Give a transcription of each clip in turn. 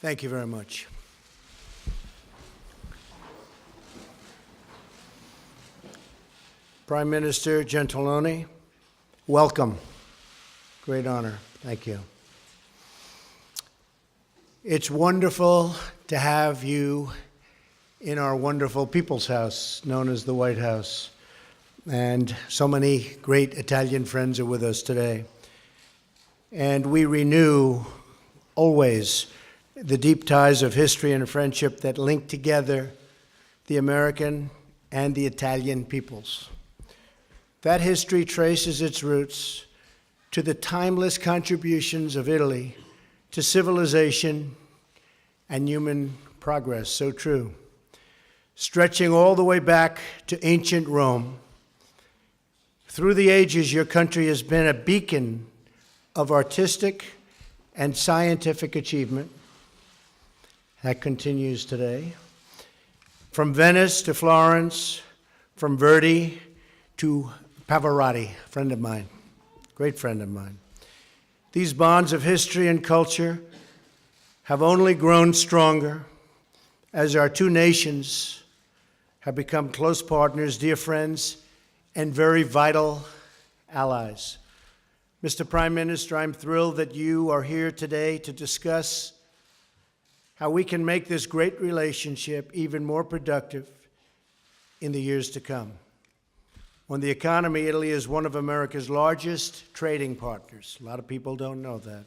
Thank you very much. Prime Minister Gentiloni, welcome. Great honor. Thank you. It's wonderful to have you in our wonderful People's House, known as the White House. And so many great Italian friends are with us today. And we renew always the deep ties of history and friendship that link together the American and the Italian peoples. That history traces its roots to the timeless contributions of Italy to civilization and human progress, so true. Stretching all the way back to ancient Rome, through the ages, your country has been a beacon of artistic and scientific achievement. That continues today. From Venice to Florence, from Verdi to Pavarotti, a friend of mine, great friend of mine. These bonds of history and culture have only grown stronger as our two nations have become close partners, dear friends, and very vital allies. Mr. Prime Minister, I'm thrilled that you are here today to discuss how we can make this great relationship even more productive in the years to come. On the economy, Italy is one of America's largest trading partners. A lot of people don't know that.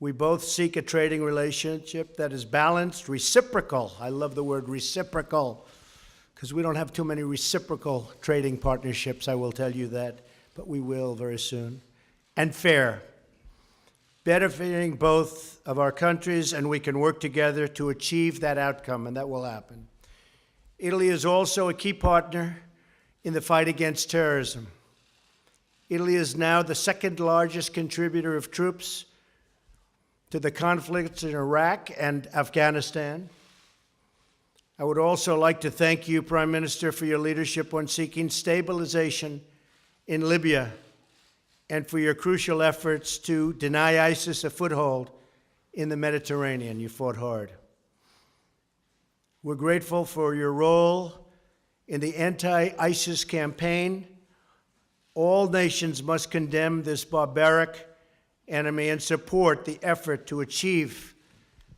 We both seek a trading relationship that is balanced, reciprocal. I love the word reciprocal, because we don't have too many reciprocal trading partnerships, I will tell you that, but we will very soon. And fair, benefiting both of our countries, and we can work together to achieve that outcome, and that will happen. Italy is also a key partner in the fight against terrorism. Italy is now the second largest contributor of troops to the conflicts in Iraq and Afghanistan. I would also like to thank you, Prime Minister, for your leadership on seeking stabilization in Libya and for your crucial efforts to deny ISIS a foothold in the Mediterranean. You fought hard. We're grateful for your role in the anti-ISIS campaign. All nations must condemn this barbaric enemy and support the effort to achieve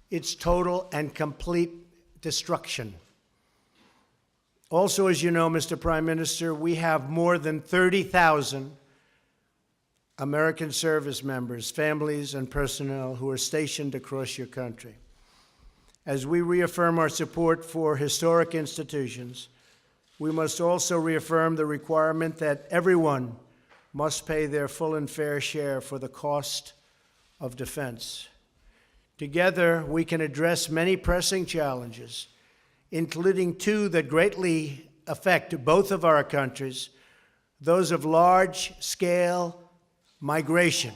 its total and complete destruction. Also, as you know, Mr. Prime Minister, we have more than 30,000 American service members, families, and personnel who are stationed across your country. As we reaffirm our support for historic institutions, we must also reaffirm the requirement that everyone must pay their full and fair share for the cost of defense. Together, we can address many pressing challenges, including two that greatly affect both of our countries, those of large-scale migration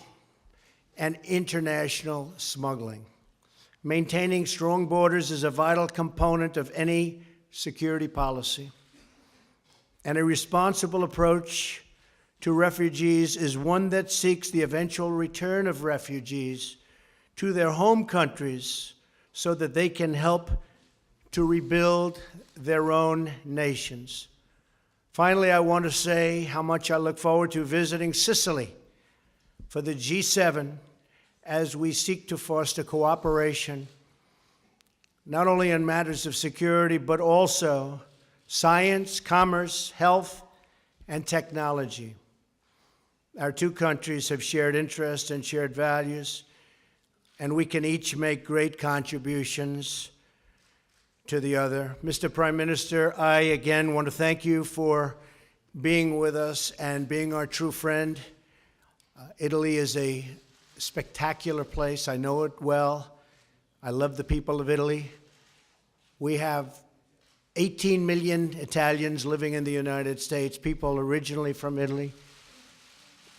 and international smuggling. Maintaining strong borders is a vital component of any security policy. And a responsible approach to refugees is one that seeks the eventual return of refugees to their home countries so that they can help to rebuild their own nations. Finally, I want to say how much I look forward to visiting Sicily for the G7 as we seek to foster cooperation, not only in matters of security, but also science, commerce, health, and technology. Our two countries have shared interests and shared values, and we can each make great contributions to the other. Mr. Prime Minister, I again want to thank you for being with us and being our true friend. Italy is a spectacular place. I know it well. I love the people of Italy. We have 18 million Italians living in the United States, people originally from Italy.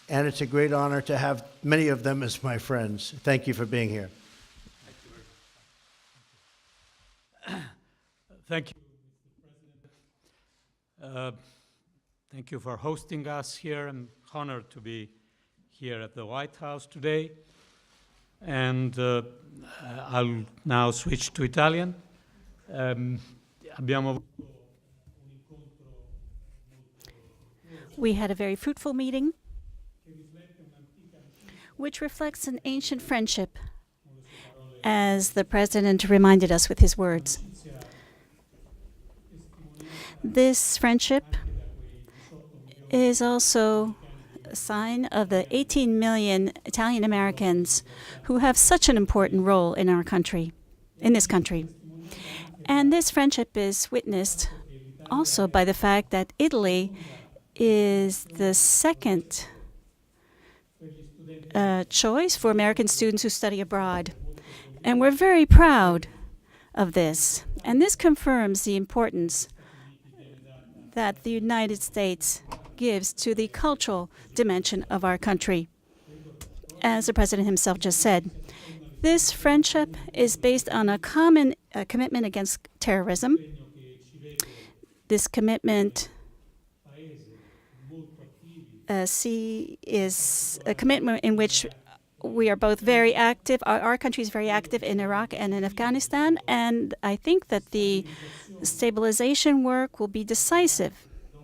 And it's a great honor to have many of them as my friends. Thank you for being here. Thank you, Mr. President. Thank you for hosting us here. I'm honored to be here at the White House today. and I'll now switch to Italian. Abbiamo We had a very fruitful meeting, which reflects an ancient friendship, as the President reminded us with his words. This friendship is also a sign of the 18 million Italian Americans who have such an important role in our country, in this country. And this friendship is witnessed also by the fact that Italy is the second choice for American students who study abroad. And we're very proud of this. And this confirms the importance that the United States gives to the cultural dimension of our country. As the President himself just said, this friendship is based on a common commitment against terrorism. This commitment is a commitment in which we are both very active. Our country is very active in Iraq and in Afghanistan, and I think that the stabilization work will be decisive.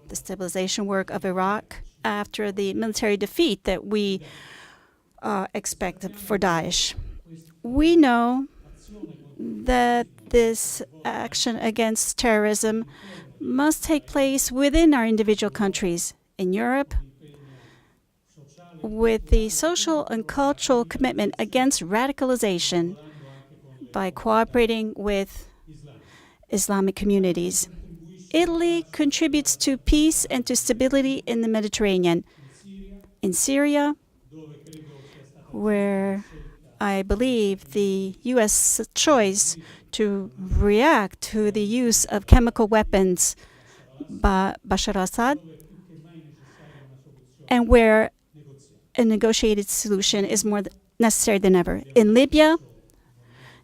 The stabilization work of Iraq after the military defeat that we expect for Daesh. We know that this action against terrorism must take place within our individual countries. In Europe, with the social and cultural commitment against radicalization by cooperating with Islamic communities. Italy contributes to peace and to stability in the Mediterranean. In Syria, where I believe the U.S. choice to react to the use of chemical weapons by Bashar al-Assad, and where a negotiated solution is more necessary than ever. In Libya,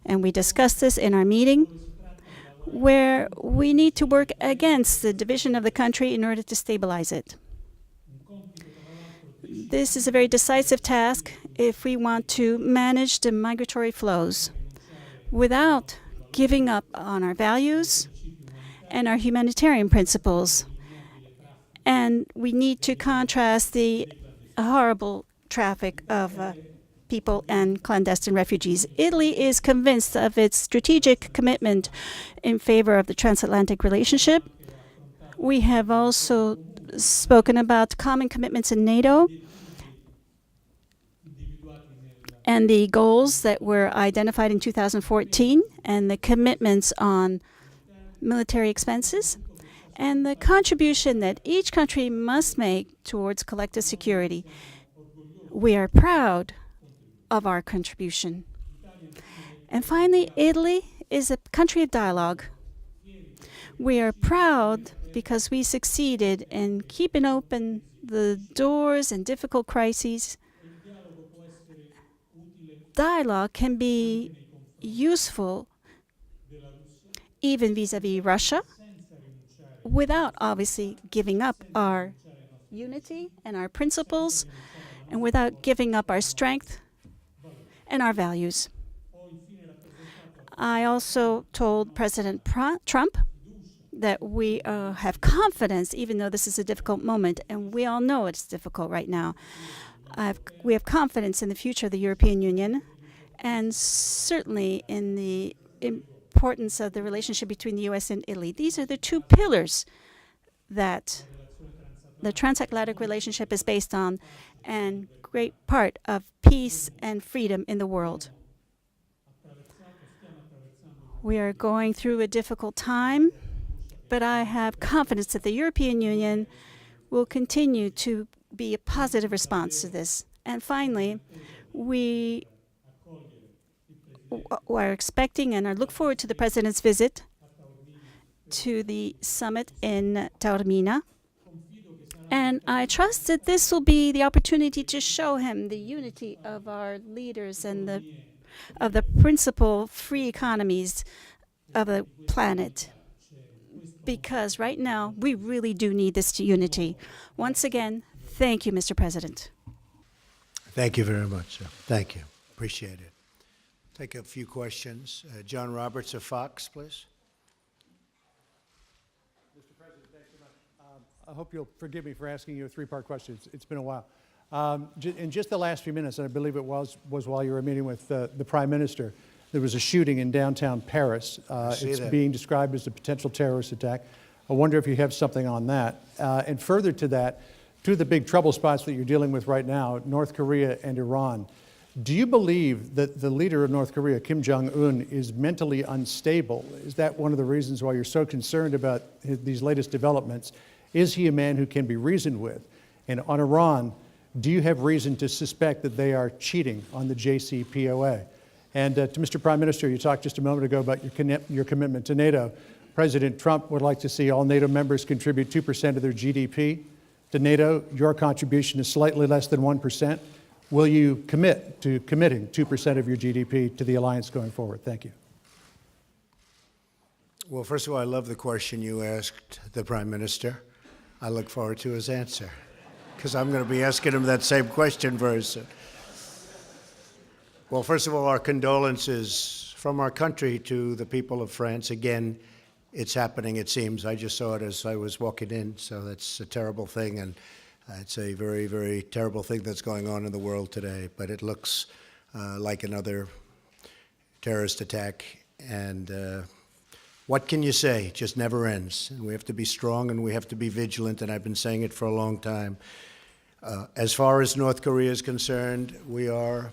and we discussed this in our meeting, where we need to work against the division of the country in order to stabilize it. This is a very decisive task if we want to manage the migratory flows without giving up on our values and our humanitarian principles. And we need to contrast the horrible traffic of people and clandestine refugees. Italy is convinced of its strategic commitment in favor of the transatlantic relationship. We have also spoken about common commitments in NATO and the goals that were identified in 2014 and the commitments on military expenses and the contribution that each country must make towards collective security. We are proud of our contribution. And finally, Italy is a country of dialogue. We are proud because we succeeded in keeping open the doors in difficult crises. Dialogue can be useful even vis-à-vis Russia, without obviously giving up our unity and our principles, and without giving up our strength and our values. I also told President Trump that we have confidence, even though this is a difficult moment, and we all know it's difficult right now. We have confidence in the future of the European Union, and certainly in the importance of the relationship between the U.S. and Italy. These are the two pillars that the transatlantic relationship is based on, and great part of peace and freedom in the world. We are going through a difficult time, but I have confidence that the European Union will continue to be a positive response to this. And finally, we are expecting and look forward to the President's visit to the summit in Taormina. And I trust that this will be the opportunity to show him the unity of our leaders and of the principal free economies of the planet. Because right now, we really do need this unity. Once again, thank you, Mr. President. Thank you very much, sir. Thank you. Appreciate it. take a few questions. John Roberts of Fox, please. Mr. President, thanks so much. I hope you'll forgive me for asking you a three-part question. It's been a while. In just the last few minutes, and I believe it was while you were meeting with the Prime Minister, there was a shooting in downtown Paris. It's being described as a potential terrorist attack. I wonder if you have something on that. And further to that, two of the big trouble spots that you're dealing with right now, North Korea and Iran. Do you believe that the leader of North Korea, Kim Jong-un, is mentally unstable? Is that one of the reasons why you're so concerned about these latest developments? Is he a man who can be reasoned with? And on Iran, do you have reason to suspect that they are cheating on the JCPOA? And to Mr. Prime Minister, you talked just a moment ago about your commitment to NATO. President Trump would like to see all NATO members contribute 2% of their GDP to NATO. Your contribution is slightly less than 1%. Will you commit to committing 2% of your GDP to the alliance going forward? Thank you. Well, first of all, I love the question you asked the Prime Minister. I look forward to his answer, because I'm going to be asking him that same question very soon. Well, first of all, our condolences from our country to the people of France. Again, it's happening, it seems. I just saw it as I was walking in, so that's a terrible thing, and it's a very, very terrible thing that's going on in the world today. But it looks like another terrorist attack, and what can you say? It just never ends. And we have to be strong and we have to be vigilant, and I've been saying it for a long time. As far as North Korea is concerned, we are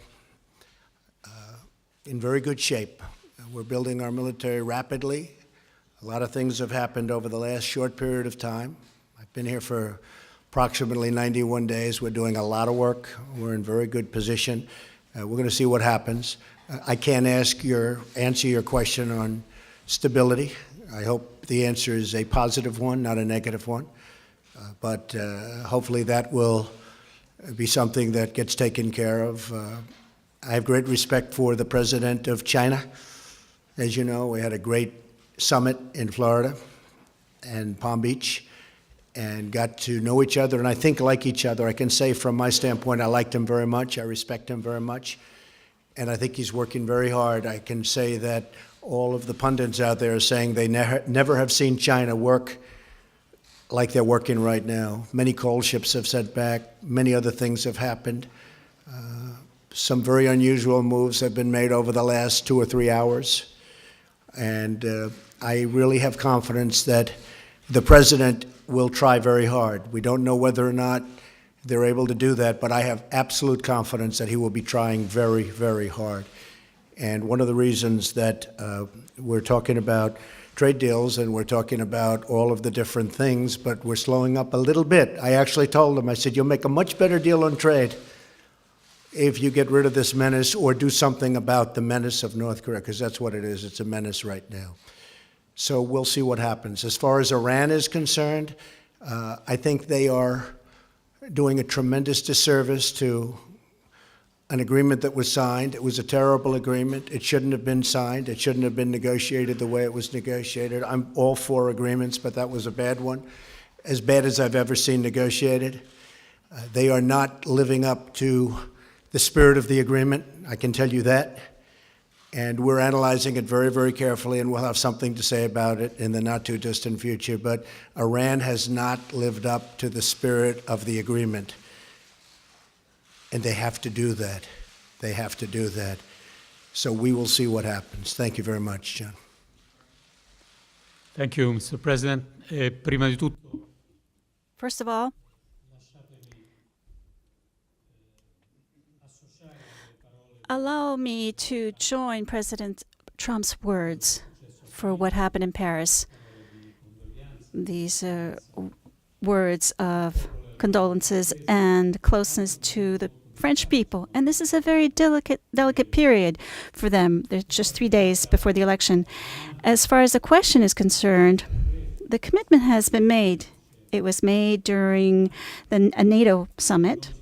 in very good shape. We're building our military rapidly. A lot of things have happened over the last short period of time. I've been here for approximately 91 days. We're doing a lot of work. We're in very good position. We're going to see what happens. I can't answer your question on stability. I hope the answer is a positive one, not a negative one. But hopefully that will be something that gets taken care of. I have great respect for the president of China. As you know, we had a great summit in Florida and Palm Beach, and got to know each other, and I think like each other. I can say from my standpoint, I liked him very much, I respect him very much, and I think he's working very hard. I can say that all of the pundits out there are saying they never have seen China work like they're working right now. Many coal ships have set back, many other things have happened. Some very unusual moves have been made over the last 2 or 3 hours, and I really have confidence that the president will try very hard. We don't know whether or not they're able to do that, but I have absolute confidence that he will be trying very, very hard. And one of the reasons that we're talking about trade deals and we're talking about all of the different things, but we're slowing up a little bit. I actually told him, I said, you'll make a much better deal on trade if you get rid of this menace or do something about the menace of North Korea, because that's what it is. It's a menace right now. So we'll see what happens. As far as Iran is concerned, I think they are doing a tremendous disservice to an agreement that was signed. It was a terrible agreement. It shouldn't have been signed. It shouldn't have been negotiated the way it was negotiated. I'm all for agreements, but that was a bad one, as bad as I've ever seen negotiated. They are not living up to the spirit of the agreement, I can tell you that. And we're analyzing it very, very carefully, and we'll have something to say about it in the not-too-distant future. But Iran has not lived up to the spirit of the agreement. And they have to do that. They have to do that. So we will see what happens. Thank you very much, John. Thank you, Mr. President. Prima di tutto, First of all, allow me to join President Trump's words for what happened in Paris. These words of condolences and closeness to the French people. And this is a very delicate period for them. They're just 3 days before the election. As far as the question is concerned, the commitment has been made. It was made during a NATO summit.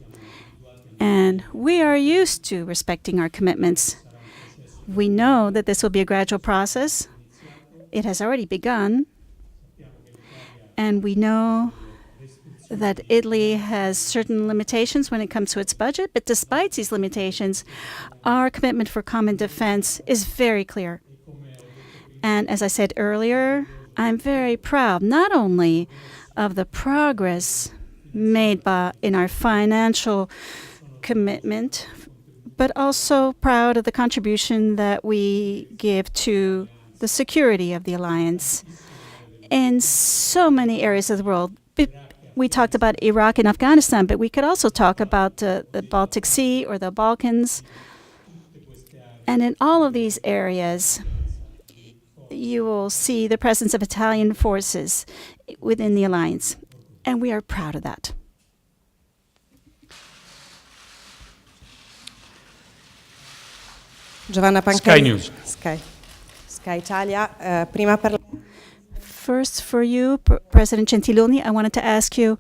And we are used to respecting our commitments. We know that this will be a gradual process. It has already begun. And we know that Italy has certain limitations when it comes to its budget, but despite these limitations, our commitment for common defense is very clear. And as I said earlier, I'm very proud not only of the progress made in our financial commitment, but also proud of the contribution that we give to the security of the alliance in so many areas of the world. We talked about Iraq and Afghanistan, but we could also talk about the Baltic Sea or the Balkans. And in all of these areas, you will see the presence of Italian forces within the alliance, and we are proud of that. Giovanna Pancari. Sky News. Sky Italia. Prima per... First, for you, President Gentiloni, I wanted to ask you,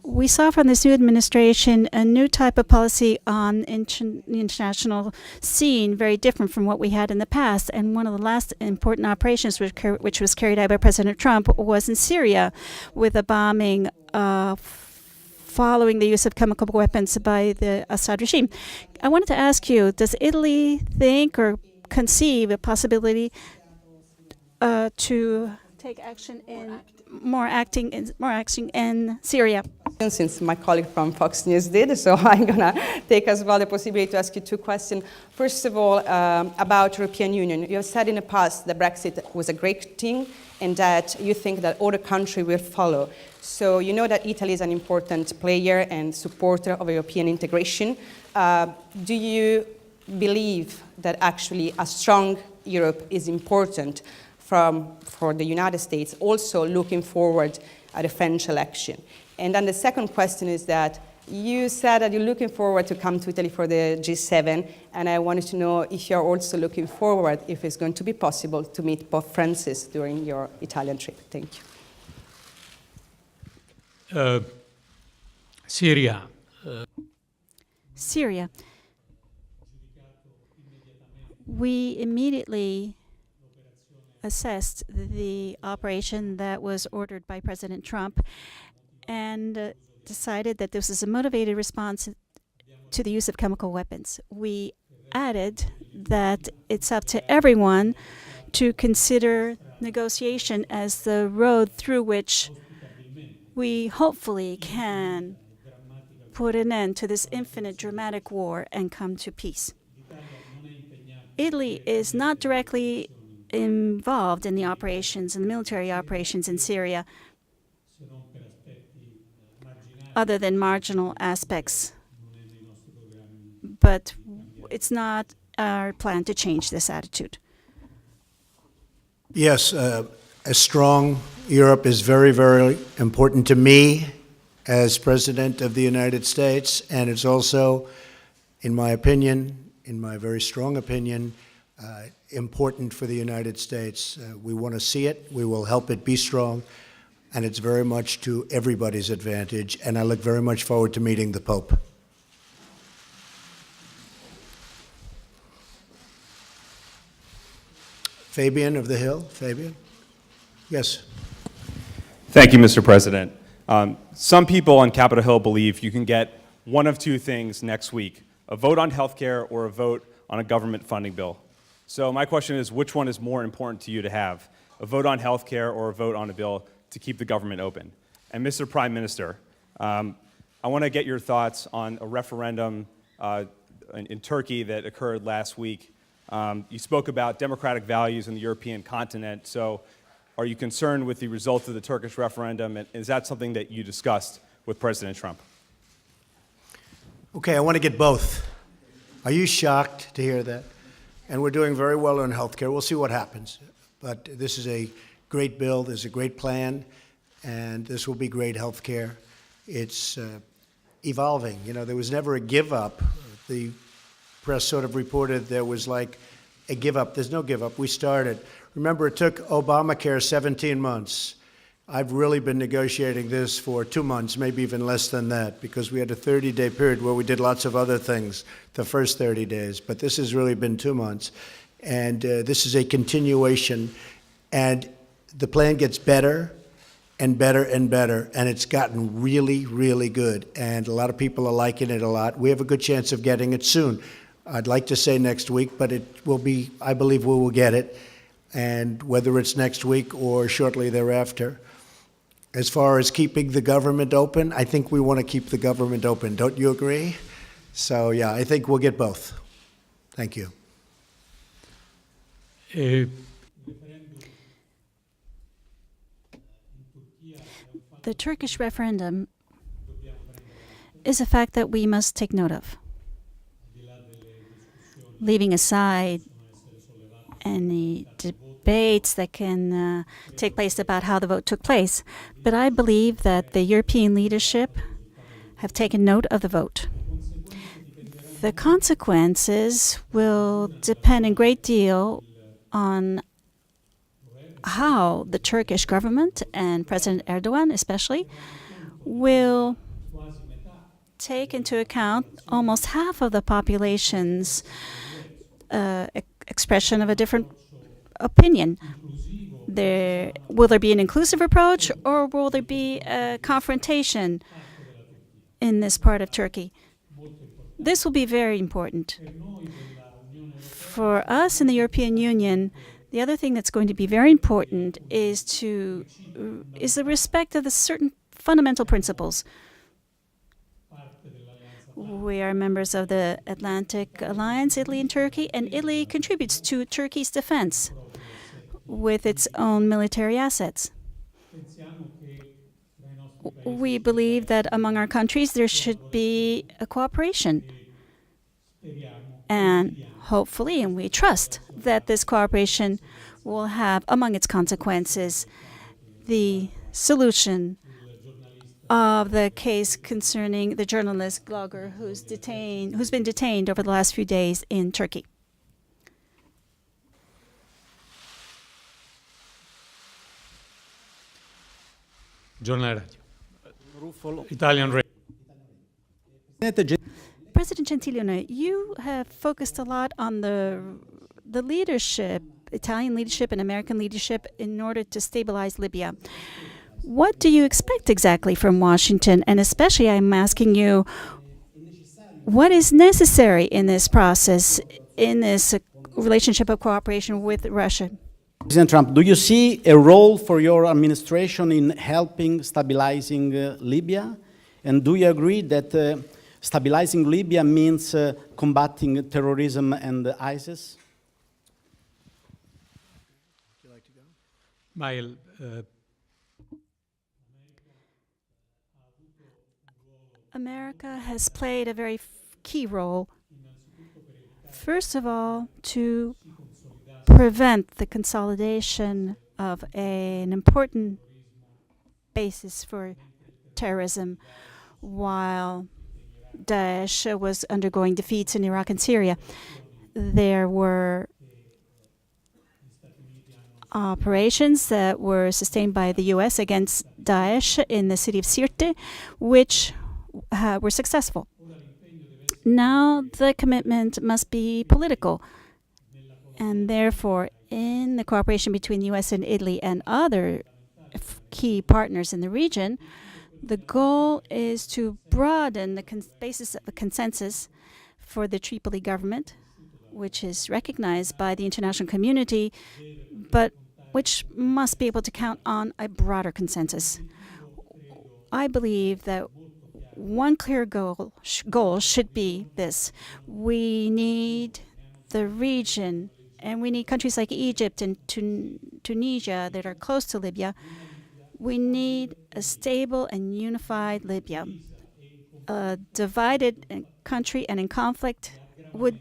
we saw from this new administration a new type of policy on the international scene, very different from what we had in the past. And one of the last important operations which was carried out by President Trump was in Syria, with a bombing following the use of chemical weapons by the Assad regime. I wanted to ask you, does Italy think or conceive a possibility to take action in more action in Syria? Since my colleague from Fox News did, so I'm going to take as well the possibility to ask you two questions. First of all, about European Union. You have said in the past that Brexit was a great thing and that you think that other countries will follow. So you know that Italy is an important player and supporter of European integration. Do you believe that actually a strong Europe is important for the United States, also looking forward at the French election? And then the second question is that you said that you're looking forward to come to Italy for the G7, and I wanted to know if you're also looking forward, if it's going to be possible to meet Pope Francis during your Italian trip. Thank you. Syria. Syria. We immediately assessed the operation that was ordered by President Trump and decided that this is a motivated response to the use of chemical weapons. We added that it's up to everyone to consider negotiation as the road through which we hopefully can put an end to this infinite dramatic war and come to peace. Italy is not directly involved in the operations, in the military operations in Syria, other than marginal aspects. But it's not our plan to change this attitude. Yes, a strong Europe is very, very important to me as President of the United States, and it's also, in my opinion, in my very strong opinion, important for the United States. We want to see it. We will help it be strong. And it's very much to everybody's advantage. And I look very much forward to meeting the Pope. Fabian of the Hill. Fabian? Yes. Thank you, Mr. President. Some people on Capitol Hill believe you can get one of two things next week, a vote on health care or a vote on a government funding bill. So my question is, which one is more important to you to have, a vote on health care or a vote on a bill to keep the government open? And Mr. Prime Minister, I want to get your thoughts on a referendum in Turkey that occurred last week. You spoke about democratic values in the European continent, so are you concerned with the results of the Turkish referendum, and is that something that you discussed with President Trump? Okay, I want to get both. Are you shocked to hear that? And we're doing very well on health care. We'll see what happens. But this is a great bill. There's a great plan. And this will be great health care. It's evolving. You know, there was never a give up. The press sort of reported there was like a give up. There's no give up. We started. Remember, it took Obamacare 17 months. I've really been negotiating this for 2 months, maybe even less than that, because we had a 30-day period where we did lots of other things the first 30 days. But this has really been 2 months. And this is a continuation. And the plan gets better and better and better, and it's gotten really, really good, and a lot of people are liking it a lot. We have a good chance of getting it soon. I'd like to say next week, but it will be, I believe we will get it, and whether it's next week or shortly thereafter. As far as keeping the government open, I think we want to keep the government open. Don't you agree? So, yeah, I think we'll get both. Thank you. The Turkish referendum is a fact that we must take note of. Leaving aside any debates that can take place about how the vote took place, but I believe that the European leadership have taken note of the vote. The consequences will depend a great deal on how the Turkish government and President Erdogan especially will take into account almost half of the population's expression of a different opinion. Will there be an inclusive approach, or will there be a confrontation in this part of Turkey? This will be very important. For us in the European Union, the other thing that's going to be very important is the respect of the certain fundamental principles. We are members of the Atlantic Alliance, Italy and Turkey, and Italy contributes to Turkey's defense with its own military assets. We believe that among our countries there should be a cooperation. And hopefully, and we trust, that this cooperation will have, among its consequences, the solution of the case concerning the journalist blogger who's been detained over the last few days in Turkey. Giornale Radio. Italian Radio. President Gentiloni, you have focused a lot on the leadership, Italian leadership and American leadership, in order to stabilize Libya. What do you expect exactly from Washington? And especially, I'm asking you, what is necessary in this process, in this relationship of cooperation with Russia? President Trump, do you see a role for your administration in helping stabilizing Libya? And do you agree that stabilizing Libya means combating terrorism and ISIS? Would you like to go? Mael, America has played a very key role, first of all, to prevent the consolidation of an important basis for terrorism while Daesh was undergoing defeats in Iraq and Syria. There were operations that were sustained by the U.S. against Daesh in the city of Sirte, which were successful. Now the commitment must be political, and therefore in the cooperation between the U.S. and Italy and other key partners in the region, the goal is to broaden the basis of a consensus for the Tripoli government, which is recognized by the international community, but which must be able to count on a broader consensus. I believe that one clear goal should be this. We need the region, and we need countries like Egypt and Tunisia that are close to Libya. We need a stable and unified Libya. A divided country and in conflict would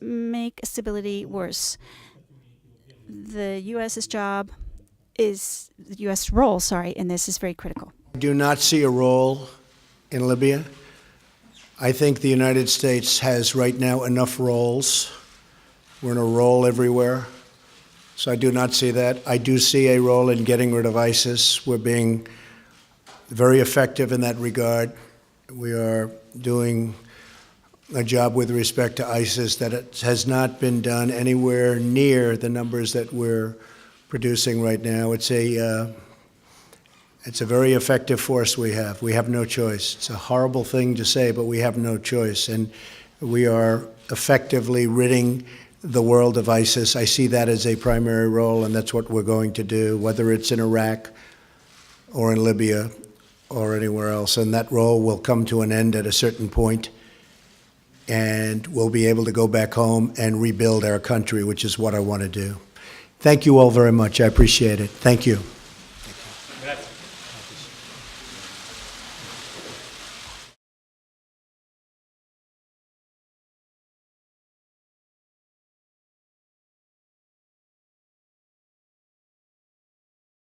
make stability worse. The U.S.'s role in this is very critical. I do not see a role in Libya. I think the United States has right now enough roles. We're in a role everywhere. So I do not see that. I do see a role in getting rid of ISIS. We're being very effective in that regard. We are doing a job with respect to ISIS that it has not been done anywhere near the numbers that we're producing right now. It's a very effective force we have. We have no choice. It's a horrible thing to say, but we have no choice. And we are effectively ridding the world of ISIS. I see that as a primary role, and that's what we're going to do, whether it's in Iraq or in Libya or anywhere else. And that role will come to an end at a certain point, and we'll be able to go back home and rebuild our country, which is what I want to do. Thank you all very much. I appreciate it. Thank you.